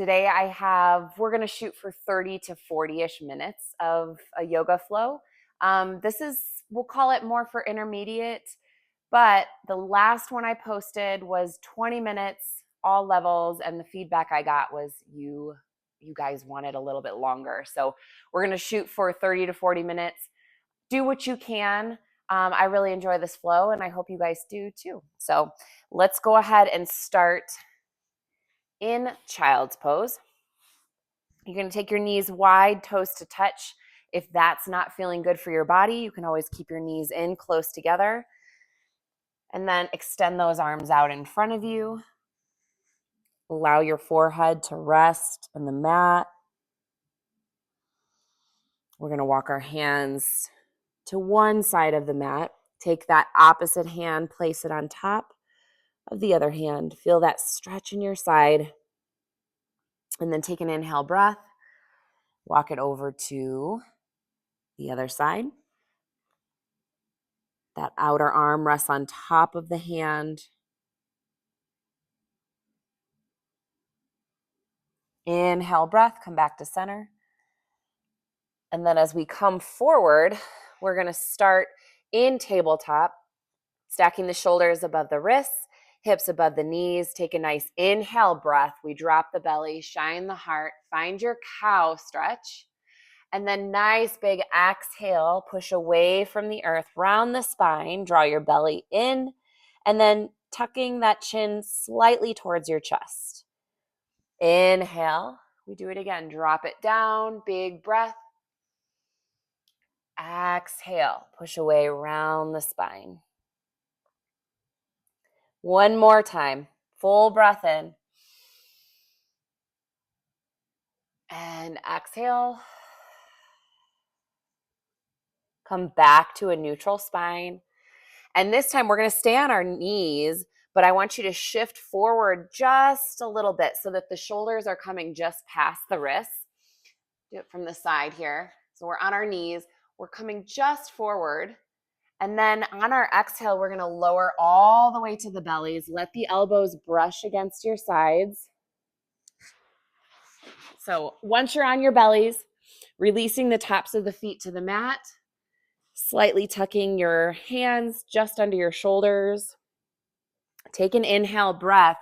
Today we're going to shoot for 30 to 40-ish minutes of a yoga flow. We'll call it more for intermediate, but the last one I posted was 20 minutes, all levels, and the feedback I got was you guys wanted a little bit longer. So we're going to shoot for 30 to 40 minutes. Do what you can. I really enjoy this flow, and I hope you guys do too. So let's go ahead and start in child's pose. You're going to take your knees wide, toes to touch. If that's not feeling good for your body, you can always keep your knees in close together. And then extend those arms out in front of you. Allow your forehead to rest on the mat. We're going to walk our hands to one side of the mat. Take that opposite hand, place it on top of the other hand. Feel that stretch in your side. And then take an inhale breath. Walk it over to the other side. That outer arm rests on top of the hand. Inhale breath, come back to center. And then as we come forward, we're going to start in tabletop, stacking the shoulders above the wrists, hips above the knees. Take a nice inhale breath. We drop the belly, shine the heart, find your cow stretch. And then nice big exhale, push away from the earth, round the spine, draw your belly in, and then tucking that chin slightly towards your chest. Inhale, we do it again, drop it down, big breath. Exhale, push away, round the spine. One more time, full breath in. And exhale. Come back to a neutral spine. And this time we're going to stay on our knees, but I want you to shift forward just a little bit so that the shoulders are coming just past the wrists. Do it from the side here. So we're on our knees. We're coming just forward. And then on our exhale, we're going to lower all the way to the bellies. Let the elbows brush against your sides. So once you're on your bellies, releasing the tops of the feet to the mat, slightly tucking your hands just under your shoulders. Take an inhale breath.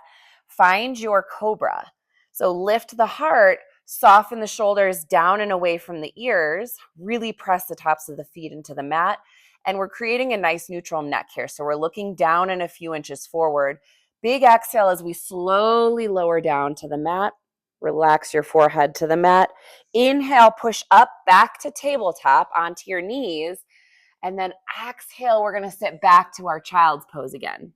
Find your cobra. So lift the heart, soften the shoulders down and away from the ears. Really press the tops of the feet into the mat. And we're creating a nice neutral neck here. So we're looking down and a few inches forward. Big exhale as we slowly lower down to the mat. Relax your forehead to the mat. Inhale, push up back to tabletop onto your knees. And then exhale, we're going to sit back to our child's pose again.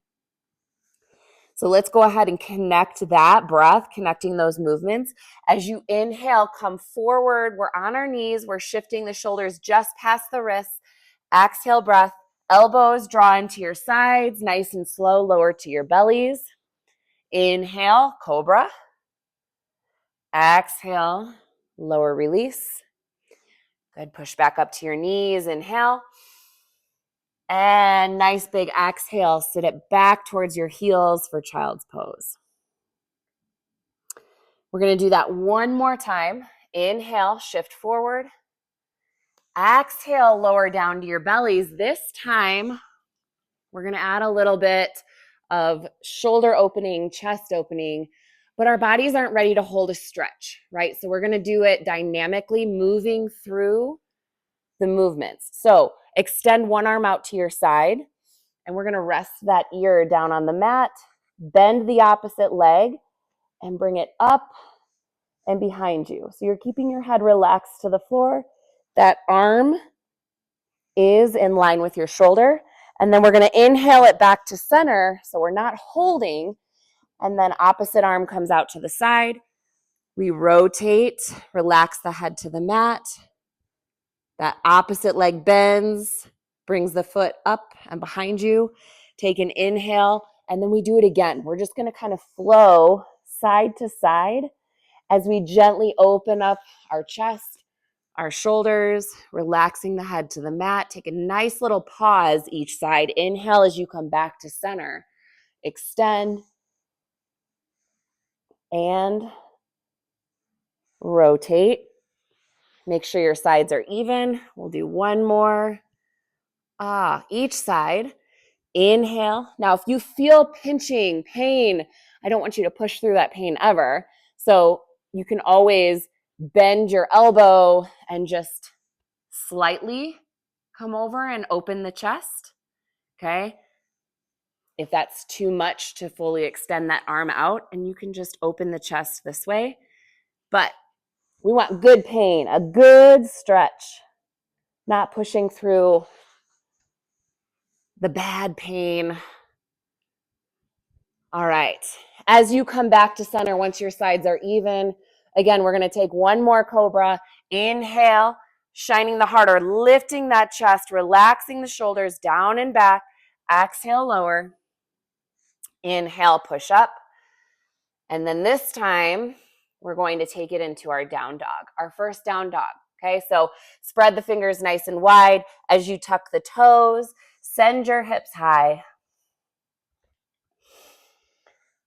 So let's go ahead and connect that breath, connecting those movements. As you inhale, come forward. We're on our knees. We're shifting the shoulders just past the wrists. Exhale breath. Elbows draw into your sides. Nice and slow, lower to your bellies. Inhale, cobra. Exhale, lower release. Good. Push back up to your knees. Inhale. And nice big exhale, sit it back towards your heels for child's pose. We're going to do that one more time. Inhale, shift forward. Exhale, lower down to your bellies. This time, we're going to add a little bit of shoulder opening, chest opening, but our bodies aren't ready to hold a stretch, right? So we're going to do it dynamically, moving through the movements. So extend one arm out to your side, and we're going to rest that ear down on the mat, bend the opposite leg, and bring it up and behind you. So you're keeping your head relaxed to the floor. That arm is in line with your shoulder. And then we're going to inhale it back to center, so we're not holding. And then opposite arm comes out to the side. We rotate, relax the head to the mat. That opposite leg bends, brings the foot up and behind you. Take an inhale, and then we do it again. We're just going to kind of flow side to side as we gently open up our chest, our shoulders, relaxing the head to the mat. Take a nice little pause each side. Inhale as you come back to center. Extend and Rotate. Make sure your sides are even. We'll do one more. Each side. Inhale. Now, if you feel pinching, pain, I don't want you to push through that pain ever. So you can always bend your elbow and just slightly come over and open the chest. Okay. If that's too much to fully extend that arm out, and you can just open the chest this way. But we want good pain, a good stretch, not pushing through the bad pain. All right. As you come back to center, once your sides are even, again, we're going to take one more cobra. Inhale, shining the heart, or lifting that chest, relaxing the shoulders down and back. Exhale, lower. Inhale, push up. And then this time, we're going to take it into our down dog, our first down dog. Okay, so spread the fingers nice and wide as you tuck the toes. Send your hips high.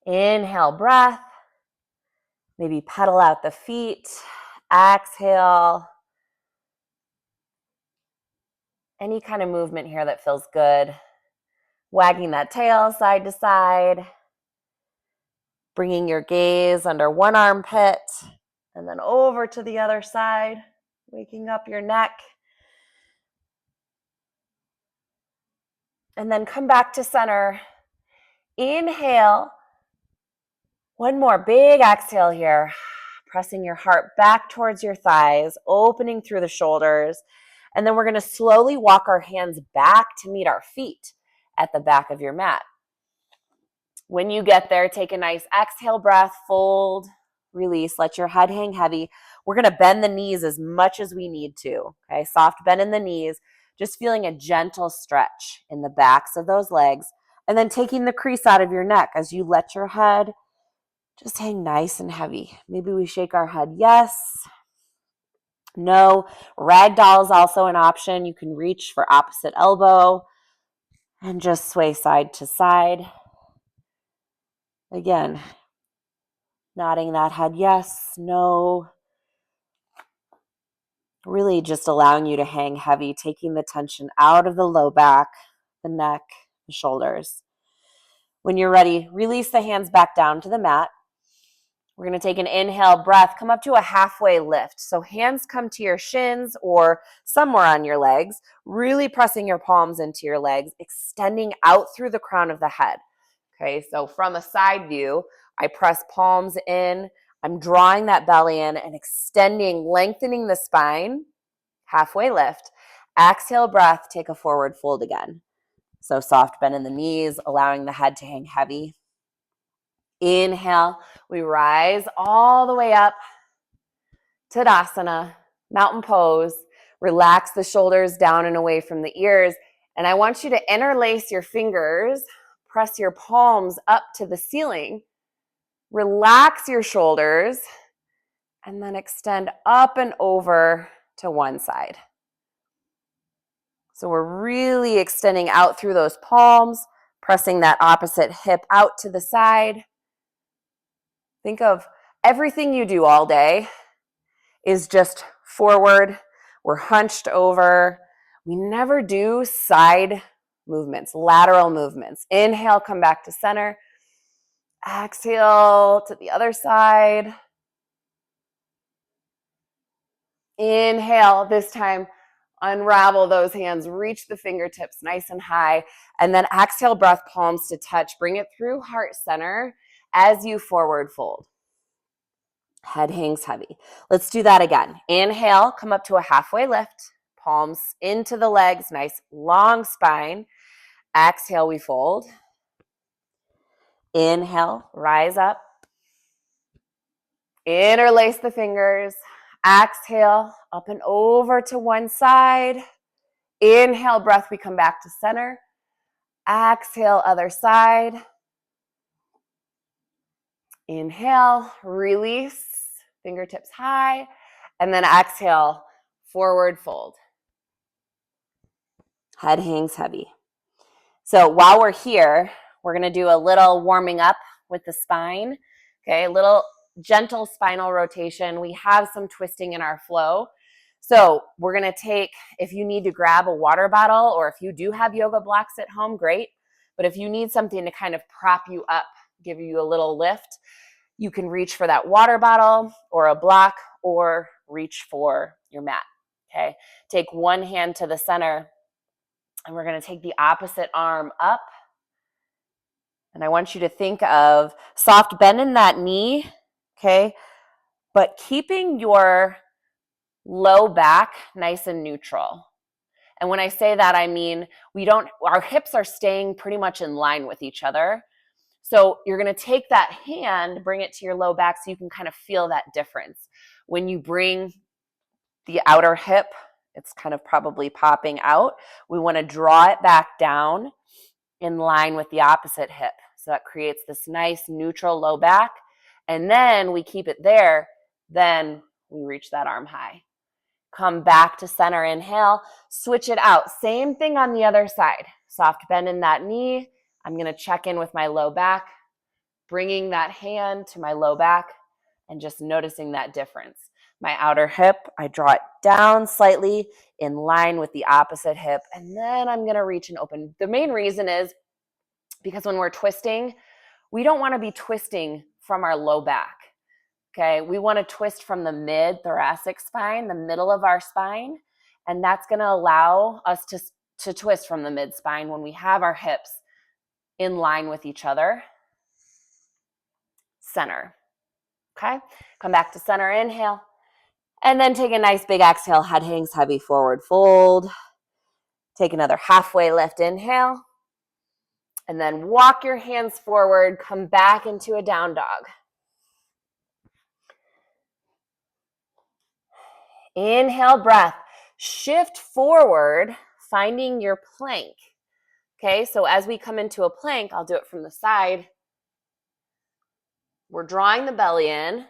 Inhale, breath. Maybe pedal out the feet. Exhale. Any kind of movement here that feels good. Wagging that tail side to side. Bringing your gaze under one armpit and then over to the other side. Waking up your neck. And then come back to center. Inhale. One more big exhale here. Pressing your heart back towards your thighs, opening through the shoulders. And then we're going to slowly walk our hands back to meet our feet at the back of your mat. When you get there, take a nice exhale breath, fold, release, let your head hang heavy. We're going to bend the knees as much as we need to. Okay, soft bend in the knees, just feeling a gentle stretch in the backs of those legs. And then taking the crease out of your neck as you let your head just hang nice and heavy. Maybe we shake our head yes, no. Ragdoll is also an option. You can reach for opposite elbow and just sway side to side. Again, nodding that head yes, no. Really just allowing you to hang heavy, taking the tension out of the low back, the neck, the shoulders. When you're ready, release the hands back down to the mat. We're going to take an inhale breath, come up to a halfway lift. So hands come to your shins or somewhere on your legs, really pressing your palms into your legs, extending out through the crown of the head. Okay, so from a side view, I press palms in. I'm drawing that belly in and extending, lengthening the spine. Halfway lift. Exhale breath, take a forward fold again. So soft bend in the knees, allowing the head to hang heavy. Inhale, we rise all the way up. Tadasana, mountain pose. Relax the shoulders down and away from the ears. And I want you to interlace your fingers, press your palms up to the ceiling, relax your shoulders, and then extend up and over to one side. So we're really extending out through those palms, pressing that opposite hip out to the side. Think of everything you do all day is just forward. We're hunched over. We never do side movements, lateral movements. Inhale, come back to center. Exhale to the other side. Inhale, this time unravel those hands, reach the fingertips nice and high, and then exhale, breath, palms to touch. Bring it through heart center as you forward fold. Head hangs heavy. Let's do that again. Inhale, come up to a halfway lift, palms into the legs, nice long spine. Exhale, we fold. Inhale, rise up. Interlace the fingers. Exhale, up and over to one side. Inhale, breath, we come back to center. Exhale, other side. Inhale, release, fingertips high, and then exhale, forward fold. Head hangs heavy. So while we're here, we're going to do a little warming up with the spine. Okay, a little gentle spinal rotation. We have some twisting in our flow. So we're going to take, if you need to grab a water bottle, or if you do have yoga blocks at home, great. But if you need something to kind of prop you up, give you a little lift, you can reach for that water bottle or a block, or reach for your mat. Okay. Take one hand to the center, and we're going to take the opposite arm up. And I want you to think of soft bend in that knee, okay? But keeping your low back nice and neutral. And when I say that, I mean our hips are staying pretty much in line with each other. So you're going to take that hand, bring it to your low back so you can kind of feel that difference. When you bring the outer hip, it's kind of probably popping out. We want to draw it back down in line with the opposite hip. So that creates this nice neutral low back. And then we keep it there. Then we reach that arm high. Come back to center, inhale, switch it out. Same thing on the other side. Soft bend in that knee. I'm going to check in with my low back, bringing that hand to my low back and just noticing that difference. My outer hip, I draw it down slightly in line with the opposite hip, and then I'm going to reach and open. The main reason is because when we're twisting, we don't want to be twisting from our low back. Okay, we want to twist from the mid-thoracic spine, the middle of our spine, and that's going to allow us to twist from the mid-spine when we have our hips in line with each other. Center. Okay, come back to center, inhale, and then take a nice big exhale, head hangs heavy, forward fold. Take another halfway lift, inhale, and then walk your hands forward, come back into a down dog. Inhale, breath. Shift forward, finding your plank. Okay, so as we come into a plank, I'll do it from the side. We're drawing the belly in.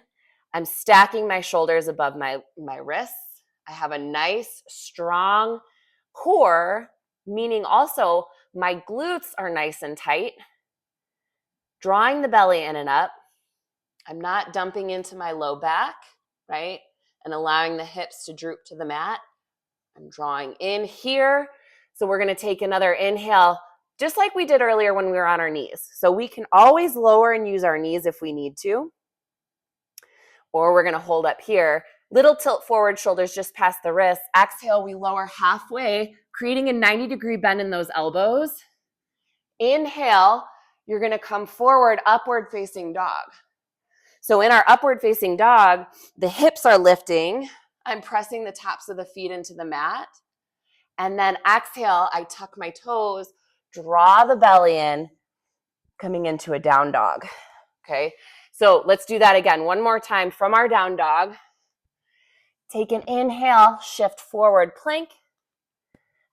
I'm stacking my shoulders above my wrists. I have a nice, strong core, meaning also my glutes are nice and tight. Drawing the belly in and up. I'm not dumping into my low back, right? And allowing the hips to droop to the mat. I'm drawing in here. So we're going to take another inhale, just like we did earlier when we were on our knees. So we can always lower and use our knees if we need to. Or we're going to hold up here. Little tilt forward, shoulders just past the wrists. Exhale, we lower halfway, creating a 90-degree bend in those elbows. Inhale, you're going to come forward, upward facing dog. So in our upward facing dog, the hips are lifting. I'm pressing the tops of the feet into the mat. And then exhale, I tuck my toes, draw the belly in, coming into a down dog. Okay, so let's do that again. One more time from our down dog. Take an inhale, shift forward, plank.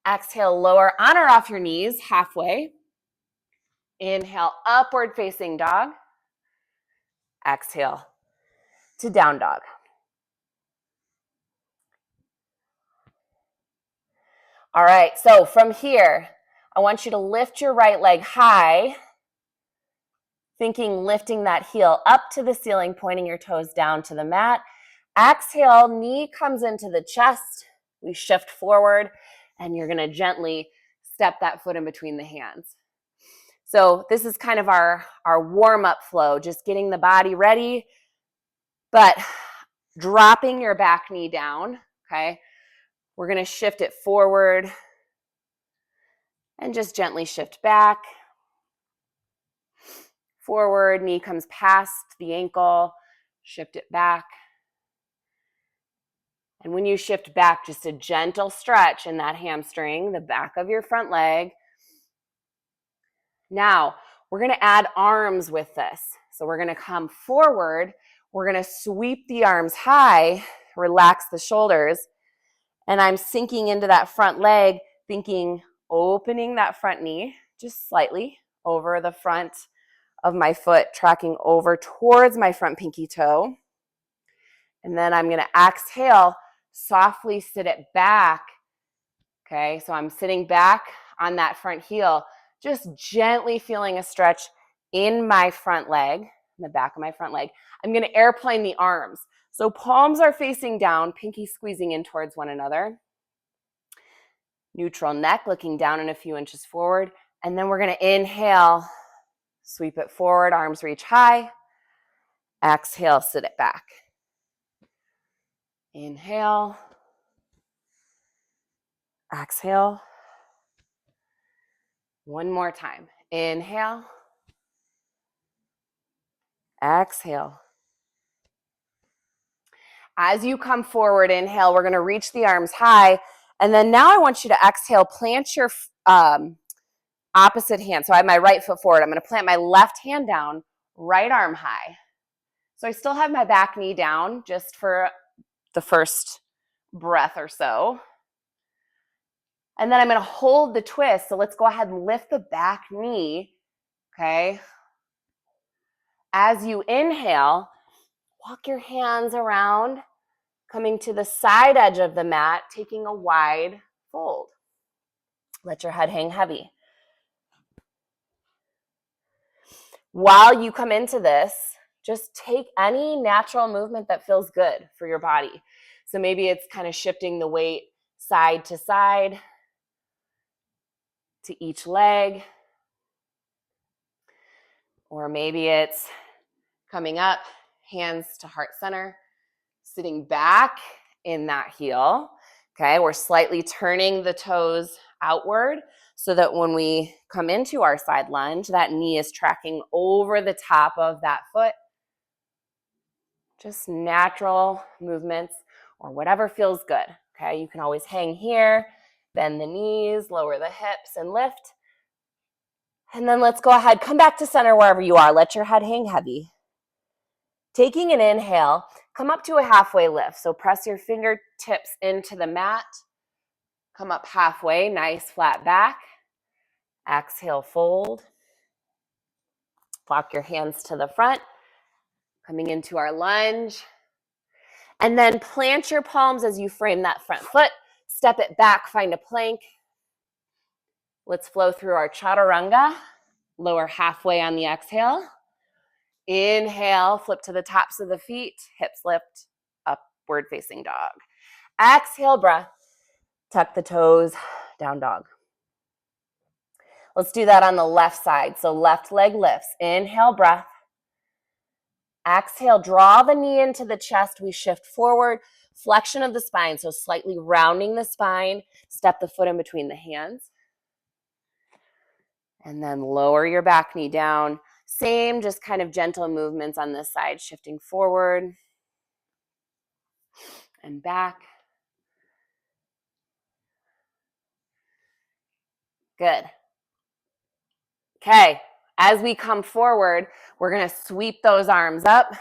Exhale, lower on or off your knees, halfway. Inhale, upward facing dog. Exhale to down dog. All right, so from here, I want you to lift your right leg high, thinking lifting that heel up to the ceiling, pointing your toes down to the mat. Exhale, knee comes into the chest. We shift forward, and you're going to gently step that foot in between the hands. So this is kind of our warm-up flow, just getting the body ready, but dropping your back knee down, okay? We're going to shift it forward and just gently shift back. Forward, knee comes past the ankle, shift it back. And when you shift back, just a gentle stretch in that hamstring, the back of your front leg. Now, we're going to add arms with this. So we're going to come forward. We're going to sweep the arms high, relax the shoulders. And I'm sinking into that front leg, thinking opening that front knee just slightly over the front of my foot, tracking over towards my front pinky toe. And then I'm going to exhale, softly sit it back. Okay, so I'm sitting back on that front heel, just gently feeling a stretch in my front leg. And in the back of my front leg. I'm going to airplane the arms. So palms are facing down, pinky squeezing in towards one another. Neutral neck, looking down and a few inches forward. And then we're going to inhale, sweep it forward, arms reach high. Exhale, sit it back. Inhale. Exhale. One more time. Inhale. Exhale. As you come forward, inhale, we're going to reach the arms high. And then now I want you to exhale, plant your opposite hand. So I have my right foot forward. I'm going to plant my left hand down, right arm high. So I still have my back knee down just for the first breath or so. And then I'm going to hold the twist. So let's go ahead and lift the back knee. Okay. As you inhale, walk your hands around, coming to the side edge of the mat, taking a wide fold. Let your head hang heavy. While you come into this, just take any natural movement that feels good for your body. So maybe it's kind of shifting the weight side to side to each leg. Or maybe it's coming up, hands to heart center, sitting back in that heel. Okay, we're slightly turning the toes outward so that when we come into our side lunge, that knee is tracking over the top of that foot. Just natural movements or whatever feels good. Okay, you can always hang here, bend the knees, lower the hips, and lift. And then let's go ahead, come back to center wherever you are. Let your head hang heavy. Taking an inhale, come up to a halfway lift. So press your fingertips into the mat. Come up halfway, nice flat back. Exhale, fold. Walk your hands to the front. Coming into our lunge. And then plant your palms as you frame that front foot. Step it back, find a plank. Let's flow through our chaturanga. Lower halfway on the exhale. Inhale, flip to the tops of the feet. Hips lift, upward facing dog. Exhale, breath. Tuck the toes, down dog. Let's do that on the left side. So left leg lifts. Inhale, breath. Exhale, draw the knee into the chest. We shift forward, flexion of the spine. So slightly rounding the spine. Step the foot in between the hands. And then lower your back knee down. Same, just kind of gentle movements on this side, shifting forward and back. Good. Okay, as we come forward, we're going to sweep those arms up.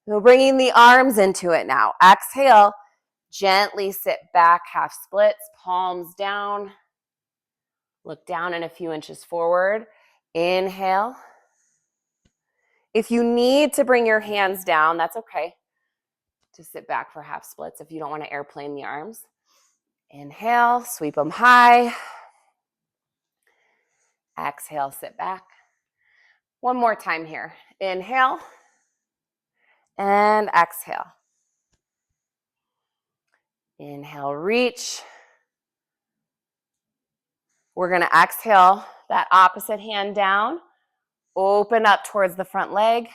We're bringing the arms into it now. Exhale, gently sit back, half splits, palms down. Look down and a few inches forward. Inhale. If you need to bring your hands down, that's okay. To sit back for half splits if you don't want to airplane the arms. Inhale, sweep them high. Exhale, sit back. One more time here. Inhale and exhale. Inhale, reach. We're going to exhale that opposite hand down. Open up towards the front leg.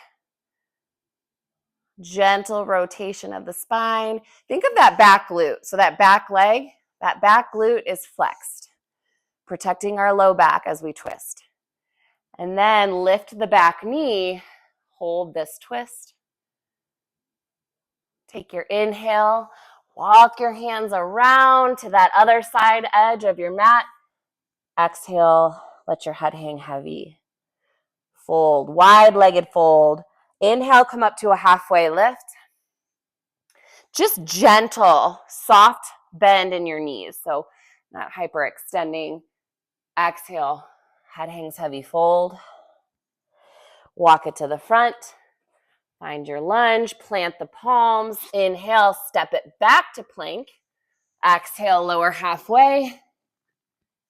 Gentle rotation of the spine. Think of that back glute. So that back leg, that back glute is flexed, protecting our low back as we twist. And then lift the back knee. Hold this twist. Take your inhale. Walk your hands around to that other side edge of your mat. Exhale, let your head hang heavy. Fold, wide-legged fold. Inhale, come up to a halfway lift. Just gentle, soft bend in your knees. So not hyperextending. Exhale, head hangs heavy, fold. Walk it to the front. Find your lunge, plant the palms. Inhale, step it back to plank. Exhale, lower halfway.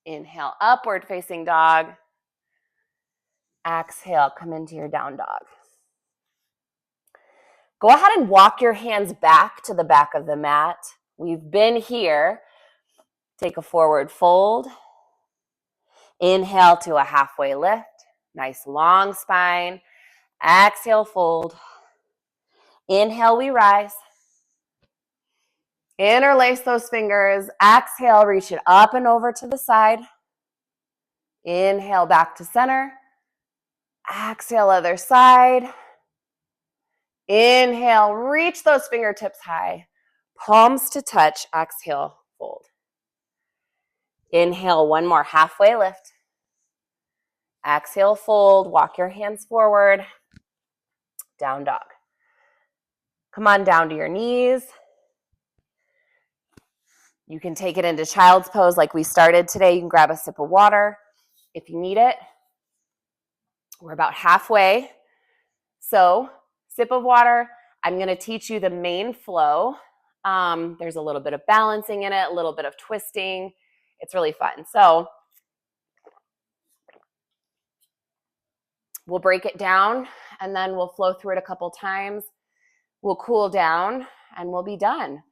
Inhale, upward facing dog. Exhale, come into your down dog. Go ahead and walk your hands back to the back of the mat. We've been here. Take a forward fold. Inhale to a halfway lift. Nice long spine. Exhale, fold. Inhale, we rise. Interlace those fingers. Exhale, reach it up and over to the side. Inhale, back to center. Exhale, other side. Inhale, reach those fingertips high. Palms to touch. Exhale, fold. Inhale, one more halfway lift. Exhale, fold. Walk your hands forward. Down dog. Come on down to your knees. You can take it into child's pose like we started today. You can grab a sip of water if you need it. We're about halfway. So, sip of water. I'm going to teach you the main flow. There's a little bit of balancing in it, a little bit of twisting. It's really fun. So, we'll break it down and then we'll flow through it a couple times. We'll cool down and we'll be done.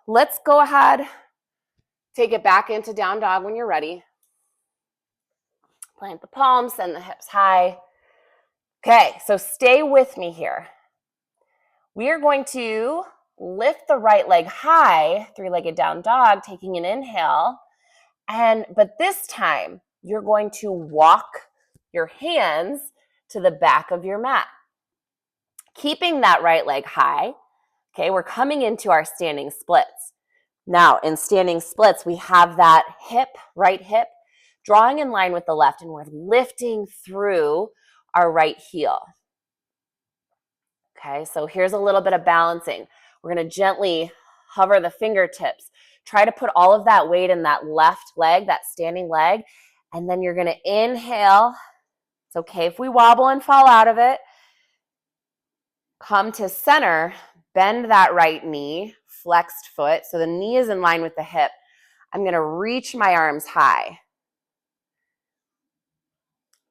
Let's go ahead, take it back into down dog when you're ready. Plant the palms, send the hips high. Okay, so stay with me here. We are going to lift the right leg high, three-legged down dog, taking an inhale. But this time, you're going to walk your hands to the back of your mat. Keeping that right leg high. Okay, we're coming into our standing splits. Now, in standing splits, we have that hip, right hip, drawing in line with the left, and we're lifting through our right heel. Okay, so here's a little bit of balancing. We're going to gently hover the fingertips. Try to put all of that weight in that left leg, that standing leg, and then you're going to inhale. It's okay if we wobble and fall out of it. Come to center, bend that right knee, flexed foot, so the knee is in line with the hip. I'm going to reach my arms high.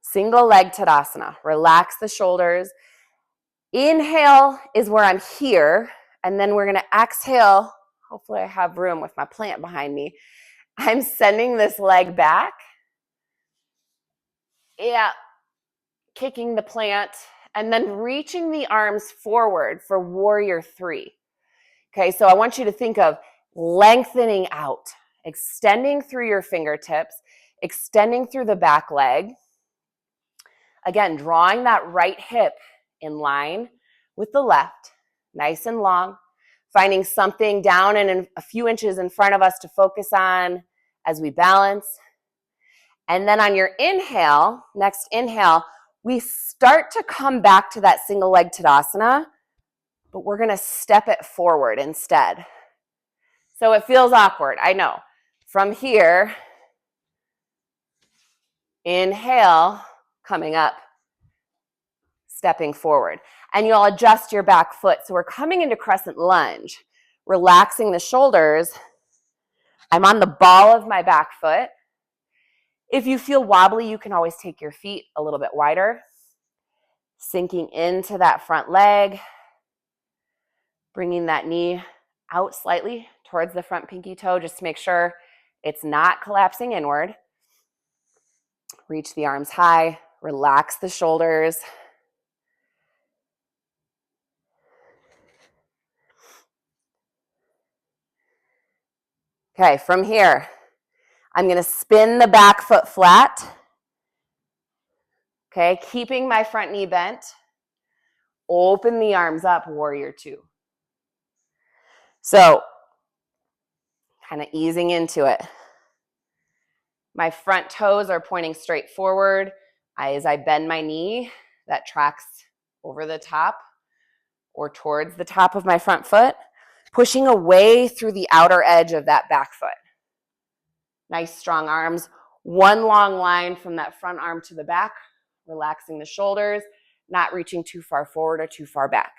Single leg Tadasana. Relax the shoulders. Inhale is where I'm here, and then we're going to exhale. Hopefully I have room with my plant behind me. I'm sending this leg back. Yeah, kicking the plant, and then reaching the arms forward for warrior three. Okay, so I want you to think of lengthening out, extending through your fingertips, extending through the back leg. Again, drawing that right hip in line with the left, nice and long, finding something down and a few inches in front of us to focus on as we balance. And then on your inhale, next inhale, we start to come back to that single leg Tadasana, but we're going to step it forward instead. So it feels awkward, I know. From here, inhale, coming up, stepping forward. And you'll adjust your back foot. So we're coming into crescent lunge, relaxing the shoulders. I'm on the ball of my back foot. If you feel wobbly, you can always take your feet a little bit wider, sinking into that front leg, bringing that knee out slightly towards the front pinky toe, just to make sure it's not collapsing inward. Reach the arms high, relax the shoulders. Okay, from here, I'm going to spin the back foot flat. Okay, keeping my front knee bent. Open the arms up, warrior two. So, kind of easing into it. My front toes are pointing straight forward. As I bend my knee, that tracks over the top or towards the top of my front foot, pushing away through the outer edge of that back foot. Nice strong arms. One long line from that front arm to the back, relaxing the shoulders, not reaching too far forward or too far back.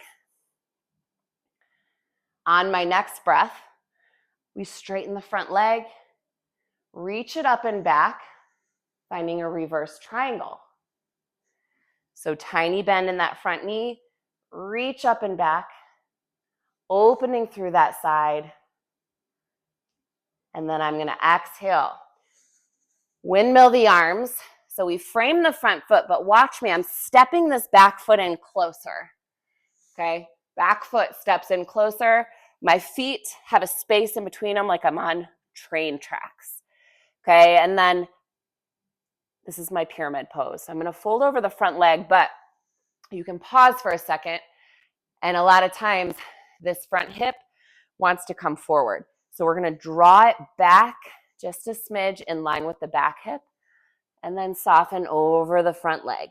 On my next breath, we straighten the front leg, reach it up and back, finding a reverse triangle. So tiny bend in that front knee, reach up and back, opening through that side. And then I'm gonna exhale. Windmill the arms. So we frame the front foot, but watch me, I'm stepping this back foot in closer, okay? Back foot steps in closer. My feet have a space in between them like I'm on train tracks, okay? And then this is my pyramid pose. I'm gonna fold over the front leg, but you can pause for a second. And a lot of times this front hip wants to come forward. So we're gonna draw it back just a smidge in line with the back hip and then soften over the front leg.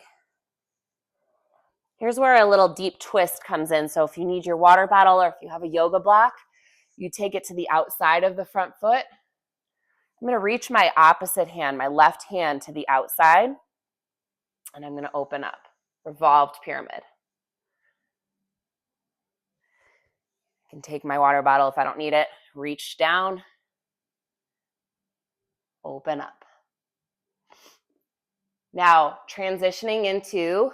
Here's where a little deep twist comes in. So if you need your water bottle or if you have a yoga block, you take it to the outside of the front foot. I'm gonna reach my opposite hand, my left hand to the outside, and I'm gonna open up, revolved pyramid. I can take my water bottle if I don't need it, reach down, open up. Now, transitioning into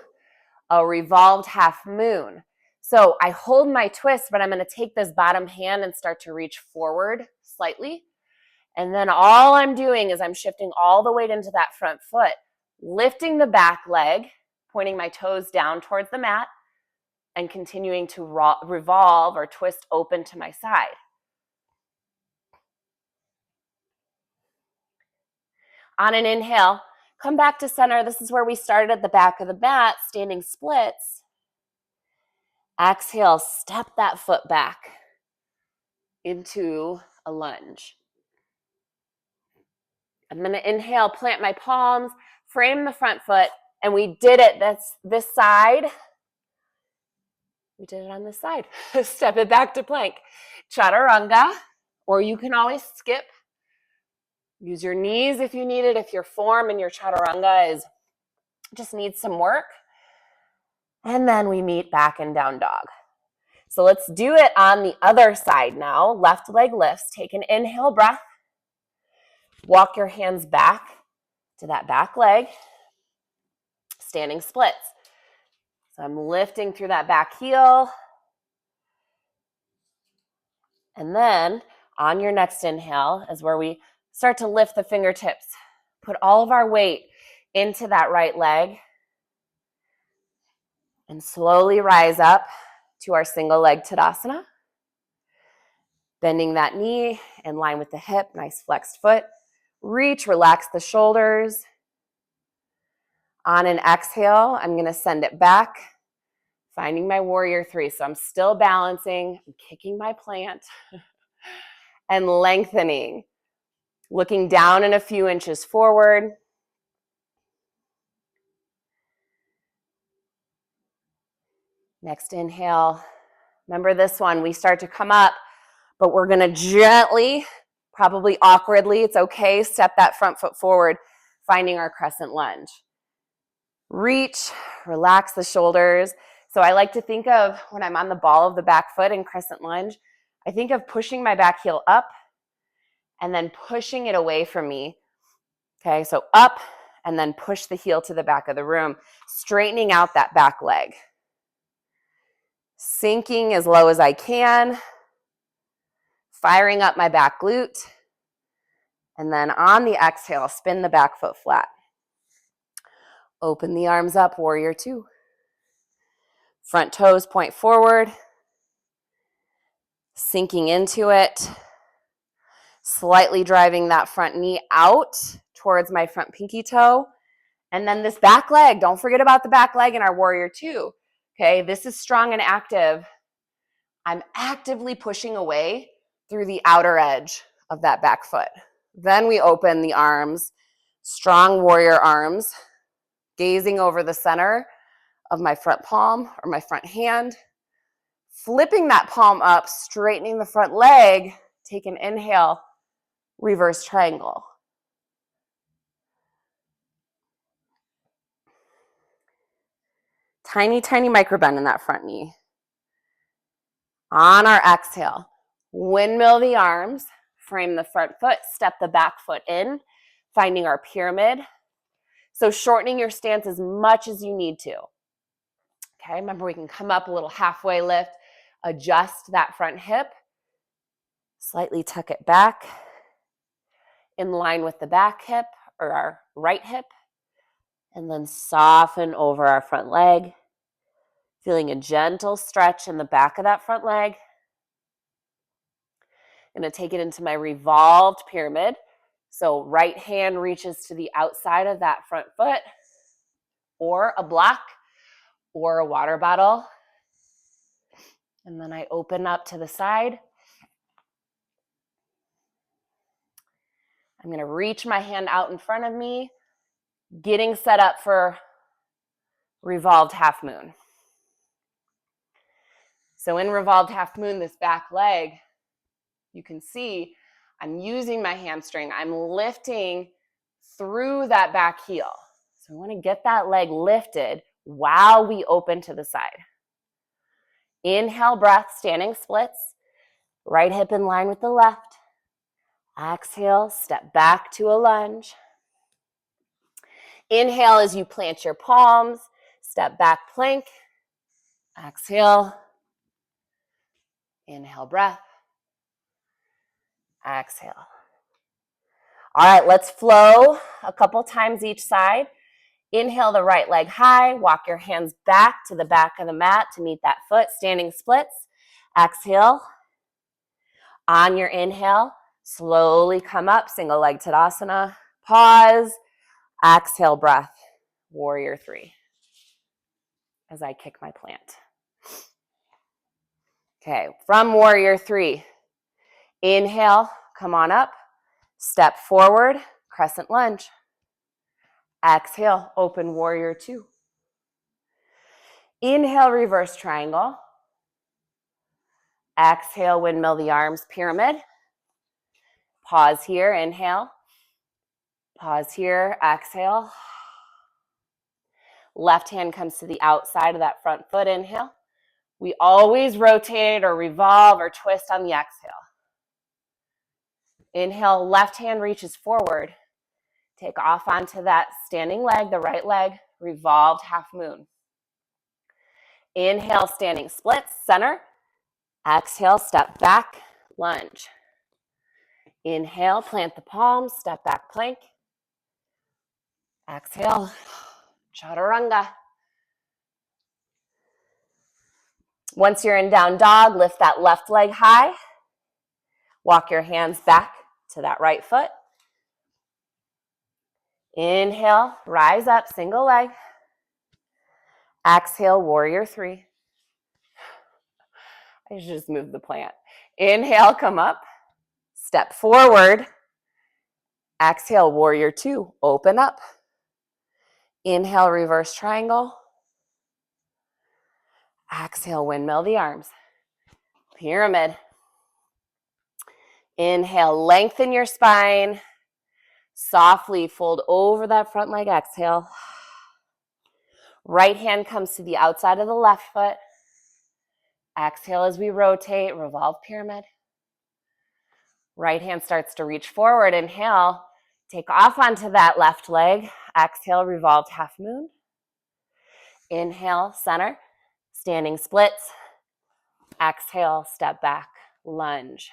a revolved half moon. So I hold my twist, but I'm gonna take this bottom hand and start to reach forward slightly. And then all I'm doing is I'm shifting all the weight into that front foot, lifting the back leg, pointing my toes down towards the mat, and continuing to revolve or twist open to my side. On an inhale, come back to center. This is where we started at the back of the mat, standing splits. Exhale, step that foot back into a lunge. I'm going to inhale, plant my palms, frame the front foot, and we did it this side. We did it on this side. Step it back to plank. Chaturanga, or you can always skip. Use your knees if you need it, if your form and your chaturanga just needs some work. And then we meet back in down dog. So let's do it on the other side now. Left leg lifts. Take an inhale breath. Walk your hands back to that back leg. Standing splits. So I'm lifting through that back heel. And then on your next inhale is where we start to lift the fingertips. Put all of our weight into that right leg. And slowly rise up to our single leg Tadasana. Bending that knee in line with the hip, nice flexed foot. Reach, relax the shoulders. On an exhale, I'm gonna send it back, finding my warrior three. So I'm still balancing, I'm kicking my plant, and lengthening. Looking down and a few inches forward. Next inhale. Remember this one, we start to come up, but we're gonna gently, probably awkwardly, it's okay, step that front foot forward, finding our crescent lunge. Reach, relax the shoulders. So I like to think of when I'm on the ball of the back foot in crescent lunge, I think of pushing my back heel up and then pushing it away from me. Okay, so up and then push the heel to the back of the room, straightening out that back leg. Sinking as low as I can, firing up my back glute, and then on the exhale, spin the back foot flat. Open the arms up, warrior two. Front toes point forward, sinking into it, slightly driving that front knee out towards my front pinky toe. And then this back leg, don't forget about the back leg in our warrior two. Okay, this is strong and active. I'm actively pushing away through the outer edge of that back foot. Then we open the arms, strong warrior arms, gazing over the center of my front palm or my front hand, flipping that palm up, straightening the front leg, take an inhale, reverse triangle. Tiny, tiny micro bend in that front knee. On our exhale, windmill the arms, frame the front foot, step the back foot in, finding our pyramid. So shortening your stance as much as you need to. Okay, remember we can come up a little halfway lift, adjust that front hip, slightly tuck it back in line with the back hip or our right hip, and then soften over our front leg, feeling a gentle stretch in the back of that front leg. I'm going to take it into my revolved pyramid. So right hand reaches to the outside of that front foot, or a block, or a water bottle. And then I open up to the side. I'm going to reach my hand out in front of me, getting set up for revolved half moon. So in revolved half moon, this back leg, you can see I'm using my hamstring. I'm lifting through that back heel. So I want to get that leg lifted while we open to the side. Inhale, breath, standing splits. Right hip in line with the left. Exhale, step back to a lunge. Inhale as you plant your palms. Step back, plank. Exhale. Inhale, breath. Exhale. All right, let's flow a couple times each side. Inhale the right leg high. Walk your hands back to the back of the mat to meet that foot. Standing splits. Exhale. On your inhale, slowly come up. Single leg Tadasana. Pause. Exhale, breath. Warrior 3. As I kick my plant. Okay, from Warrior 3. Inhale, come on up. Step forward, crescent lunge. Exhale, open Warrior 2. Inhale, reverse triangle. Exhale, windmill the arms, pyramid. Pause here, inhale. Pause here, exhale. Left hand comes to the outside of that front foot, inhale. We always rotate or revolve or twist on the exhale. Inhale, left hand reaches forward. Take off onto that standing leg, the right leg, revolved half moon. Inhale, standing splits, center. Exhale, step back, lunge. Inhale, plant the palms, step back, plank. Exhale, chaturanga. Once you're in down dog, lift that left leg high. Walk your hands back to that right foot. Inhale, rise up, single leg. Exhale, warrior 3. I should just move the plant. Inhale, come up. Step forward. Exhale, warrior 2. Open up. Inhale, reverse triangle. Exhale, windmill the arms. Pyramid. Inhale, lengthen your spine. Softly fold over that front leg. Exhale. Right hand comes to the outside of the left foot. Exhale as we rotate, revolve pyramid. Right hand starts to reach forward. Inhale, take off onto that left leg. Exhale, revolved half moon. Inhale, center, standing splits. Exhale, step back, lunge.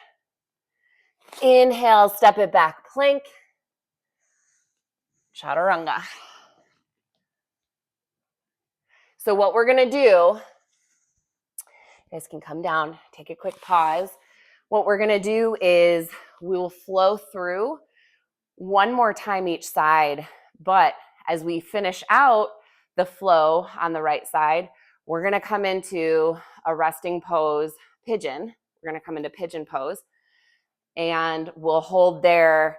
Inhale, step it back, plank. Chaturanga. So what we're going to do, you guys can come down, take a quick pause. What we're going to do is we will flow through one more time each side, but as we finish out the flow on the right side, we're going to come into a resting pose, pigeon. We're going to come into pigeon pose, and we'll hold there,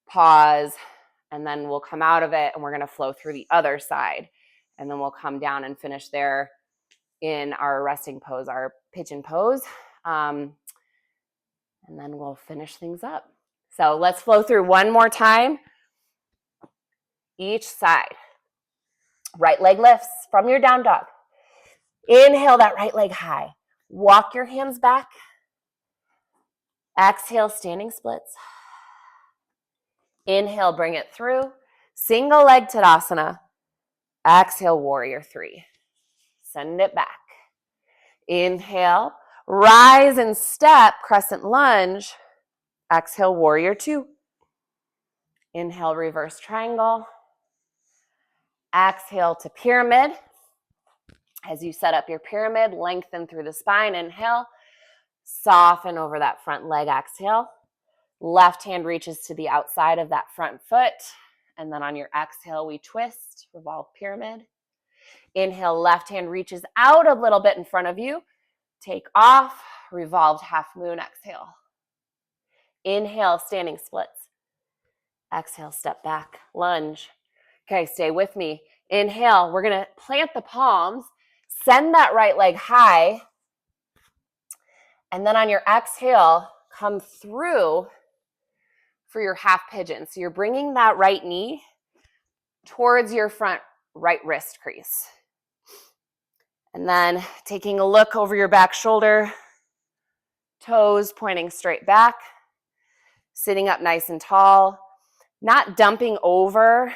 pause, and then we'll come out of it, and we're going to flow through the other side, and then we'll come down and finish there in our resting pose, our pigeon pose, and then we'll finish things up. So let's flow through one more time, each side. Right leg lifts from your down dog. Inhale that right leg high. Walk your hands back. Exhale, standing splits. Inhale, bring it through. Single leg Tadasana. Exhale, warrior 3. send it back. Inhale, rise and step, crescent lunge. Exhale, warrior two. Inhale, reverse triangle. Exhale to pyramid. As you set up your pyramid, lengthen through the spine. Inhale, soften over that front leg. Exhale. Left hand reaches to the outside of that front foot. And then on your exhale, we twist, revolve pyramid. Inhale, left hand reaches out a little bit in front of you. Take off, revolved half moon. Exhale. Inhale, standing splits. Exhale, step back, lunge. Okay, stay with me. Inhale, we're going to plant the palms, send that right leg high, and then on your exhale, come through for your half pigeon. So you're bringing that right knee towards your front right wrist crease. And then taking a look over your back shoulder, toes pointing straight back, sitting up nice and tall, not dumping over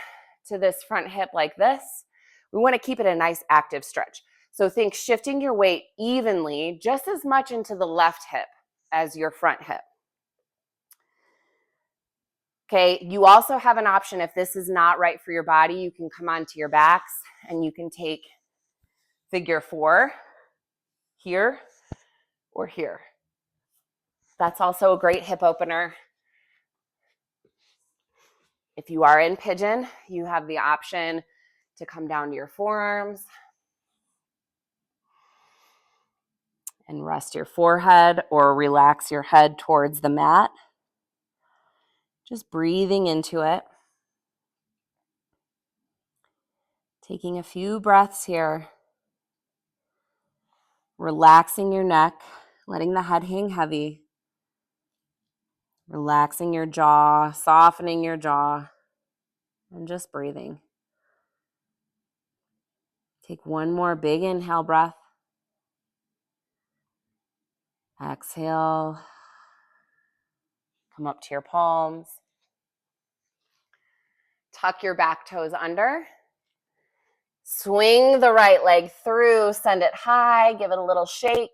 to this front hip like this. We want to keep it a nice active stretch. So think shifting your weight evenly just as much into the left hip as your front hip. Okay, you also have an option if this is not right for your body, you can come onto your backs and you can take figure four here or here. That's also a great hip opener. If you are in pigeon, you have the option to come down to your forearms and rest your forehead or relax your head towards the mat. Just breathing into it. Taking a few breaths here. Relaxing your neck, letting the head hang heavy. Relaxing your jaw, softening your jaw, and just breathing. Take one more big inhale breath. Exhale. Come up to your palms. Tuck your back toes under. Swing the right leg through, send it high, give it a little shake,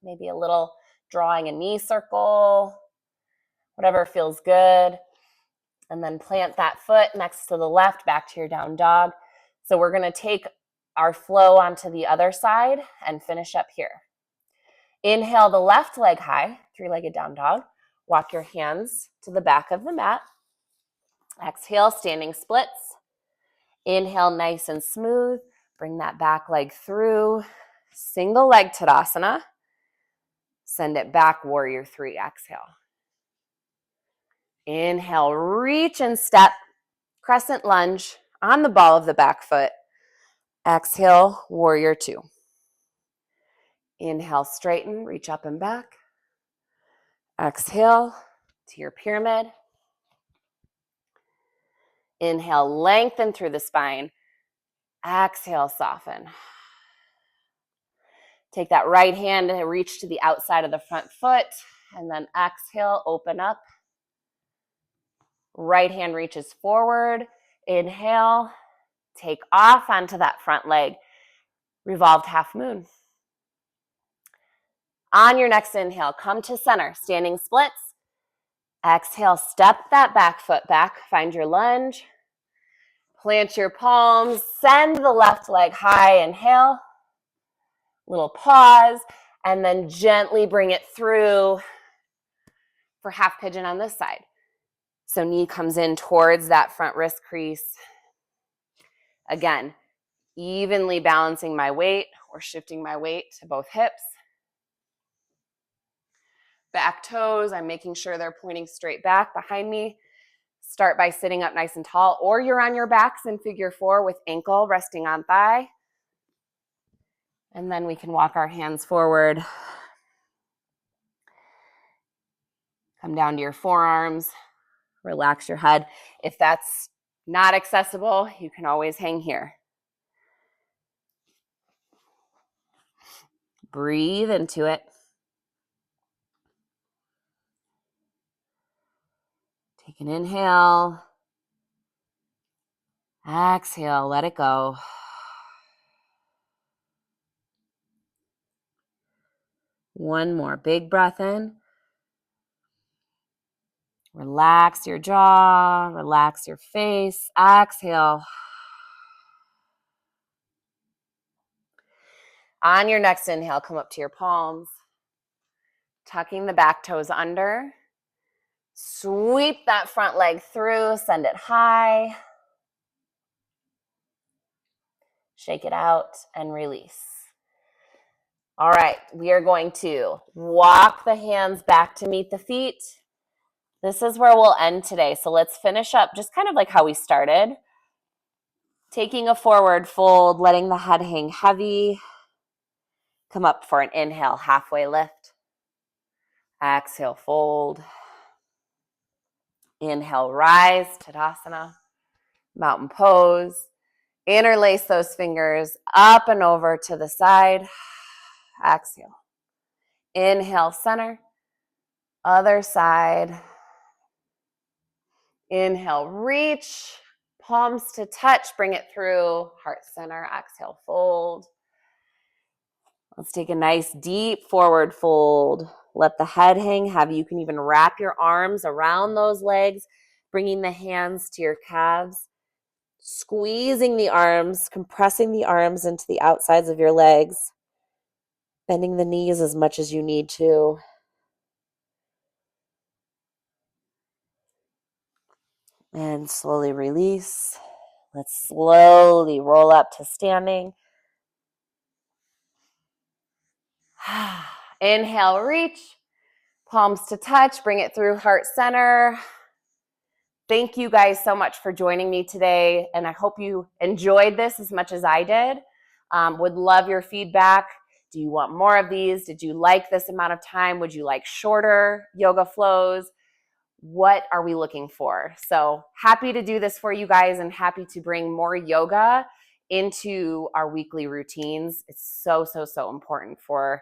maybe a little drawing a knee circle, whatever feels good. And then plant that foot next to the left, back to your down dog. So we're going to take our flow onto the other side and finish up here. Inhale the left leg high, three-legged down dog. Walk your hands to the back of the mat. Exhale, standing splits. Inhale, nice and smooth. Bring that back leg through. Single leg Tadasana. Send it back, warrior three. Exhale. Inhale, reach and step. Crescent lunge on the ball of the back foot. Exhale, warrior two. Inhale, straighten, reach up and back. Exhale to your pyramid. Inhale, lengthen through the spine. Exhale, soften. Take that right hand and reach to the outside of the front foot. And then exhale, open up. Right hand reaches forward. Inhale, take off onto that front leg. Revolved half moon. On your next inhale, come to center, standing splits. Exhale, step that back foot back. Find your lunge. Plant your palms. Send the left leg high. Inhale. Little pause. And then gently bring it through for half pigeon on this side. So knee comes in towards that front wrist crease. Again, evenly balancing my weight or shifting my weight to both hips. Back toes, I'm making sure they're pointing straight back behind me. Start by sitting up nice and tall, or you're on your backs in figure four with ankle resting on thigh. And then we can walk our hands forward. Come down to your forearms. Relax your head. If that's not accessible, you can always hang here. Breathe into it. Take an inhale. Exhale, let it go. One more. Big breath in. Relax your jaw, relax your face. Exhale. On your next inhale, come up to your palms, tucking the back toes under. Sweep that front leg through, send it high. Shake it out and release. All right, we are going to walk the hands back to meet the feet. This is where we'll end today. So let's finish up just kind of like how we started. Taking a forward fold, letting the head hang heavy. Come up for an inhale, halfway lift. Exhale, fold. Inhale, rise, Tadasana, mountain pose. Interlace those fingers up and over to the side. Exhale. Inhale, center. Other side. Inhale, reach. Palms to touch. Bring it through. Heart center. Exhale, fold. Let's take a nice deep forward fold. Let the head hang heavy. You can even wrap your arms around those legs, bringing the hands to your calves. Squeezing the arms, compressing the arms into the outsides of your legs, bending the knees as much as you need to. And slowly release. Let's slowly roll up to standing. Inhale, reach. Palms to touch. Bring it through heart center. Thank you guys so much for joining me today, and I hope you enjoyed this as much as I did. Would love your feedback. Do you want more of these? Did you like this amount of time? Would you like shorter yoga flows? What are we looking for? So happy to do this for you guys and happy to bring more yoga into our weekly routines. It's so, so, so important for